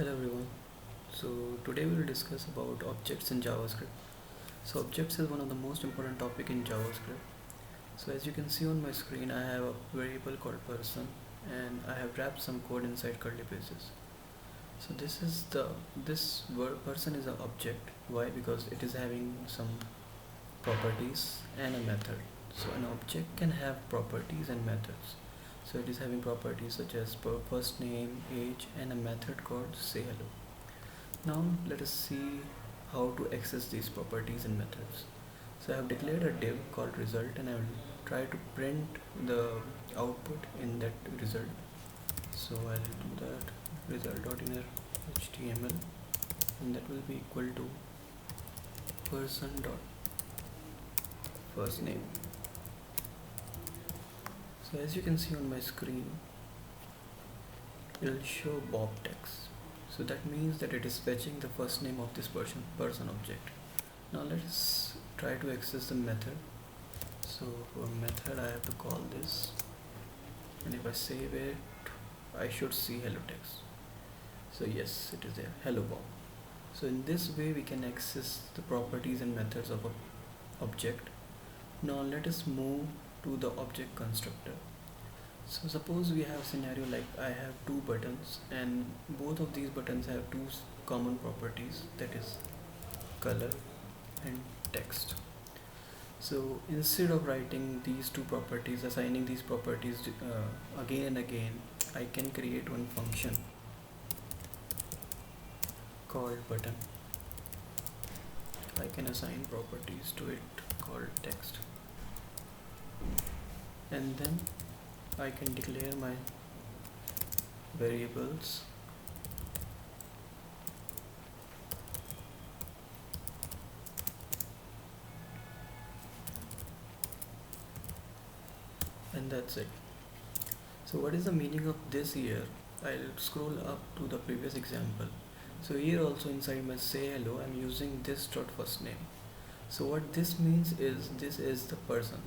Hello everyone. So today we will discuss about objects in JavaScript. So objects is one of the most important topic in JavaScript. So as you can see on my screen, I have a variable called person and I have wrapped some code inside curly braces. So this word person is an object. Why? Because it is having some properties and a method. So an object can have properties and methods. So it is having properties such as first name, age, and a method called say hello. Now let us see how to access these properties and methods. So I have declared a div called result and I will try to print the output in that result. So I'll do that result.inner html and that will be equal to person dot first name. So as you can see on my screen, it will show Bob text. So that means that it is fetching the first name of this person object. Now let's try to access the method. So for method I have to call this, and if I save it, I should see hello text. So yes, it is there, hello Bob. So in this way we can access the properties and methods of a object. Now let us move to the object constructor. So suppose we have a scenario like I have two buttons and both of these buttons have two common properties, that is color and text. So instead of writing these two properties, assigning these properties again and again, I can create one function called button. I can assign properties to it called text, and then I can declare my variables and that's it. So what is the meaning of this here? I'll scroll up to the previous example. So here also inside my say hello I'm using this dot first name. So what this means is this is the person.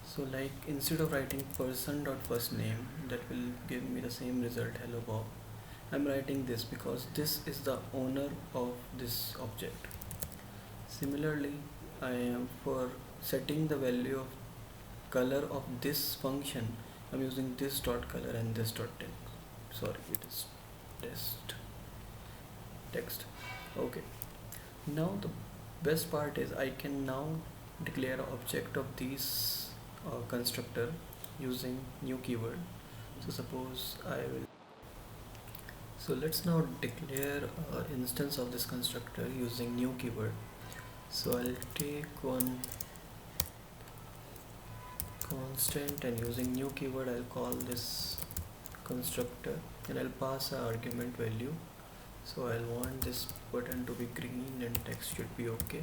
So like instead of writing person dot first name that will give me the same result hello Bob, I'm writing this because this is the owner of this object. Similarly, I am for setting the value of color of this function, I'm using this dot color and this dot text. Sorry, it is text. Okay. Now the best part is I can now declare an object of these constructor using new keyword. So suppose I will, so let's now declare an instance of this constructor using new keyword. So I'll take one constant and using new keyword I'll call this constructor and I'll pass an argument value. So I'll want this button to be green and text should be okay.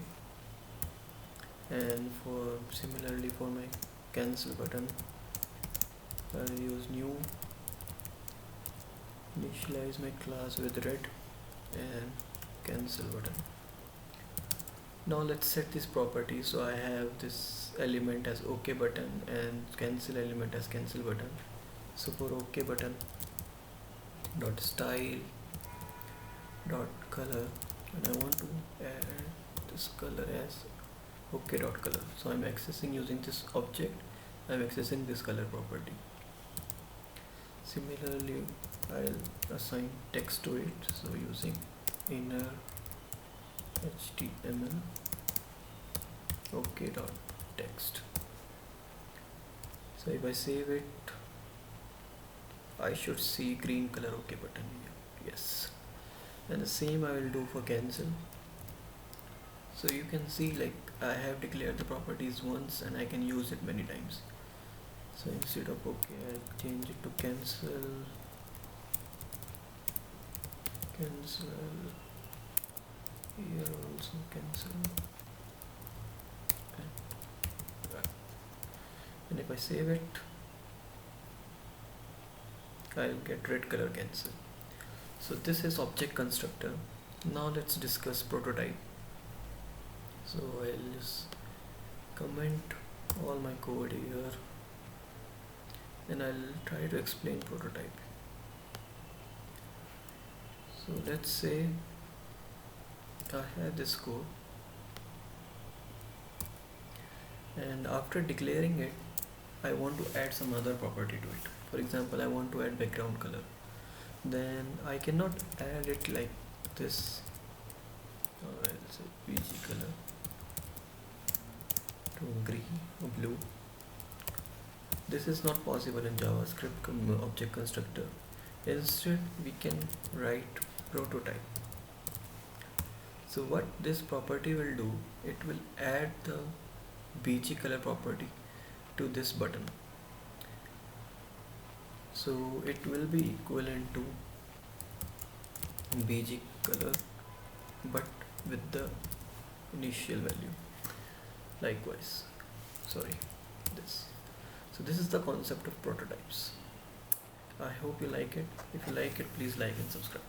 And for similarly for my cancel button, I'll use new, initialize my class with red and cancel button. Now let's set this property. So I have this element as OK button and cancel element as cancel button. So for OK button dot style dot color, and I want to add this color as OK dot color. So I'm accessing using this object, I'm accessing this color property. Similarly, I'll assign text to it. So using inner html OK dot text. So if I save it, I should see green color OK button here. Yes. And the same I will do for cancel. So you can see like I have declared the properties once and I can use it many times. So instead of OK, I change it to cancel. Here also cancel. And if I save it, I'll get red color cancel. So this is object constructor. Now let's discuss prototype. So I'll just comment all my code here and I'll try to explain prototype. So let's say I have this code, and after declaring it I want to add some other property to it. For example, I want to add background color. Then I cannot add it like this. I'll say PG color to green or blue. This is not possible in JavaScript object constructor. Instead, we can write prototype. So what this property will do, it will add the BG color property to this button. So it will be equivalent to BG color but with the initial value. Likewise, this. So this is the concept of prototypes. I hope you like it. If you like it, please like and subscribe.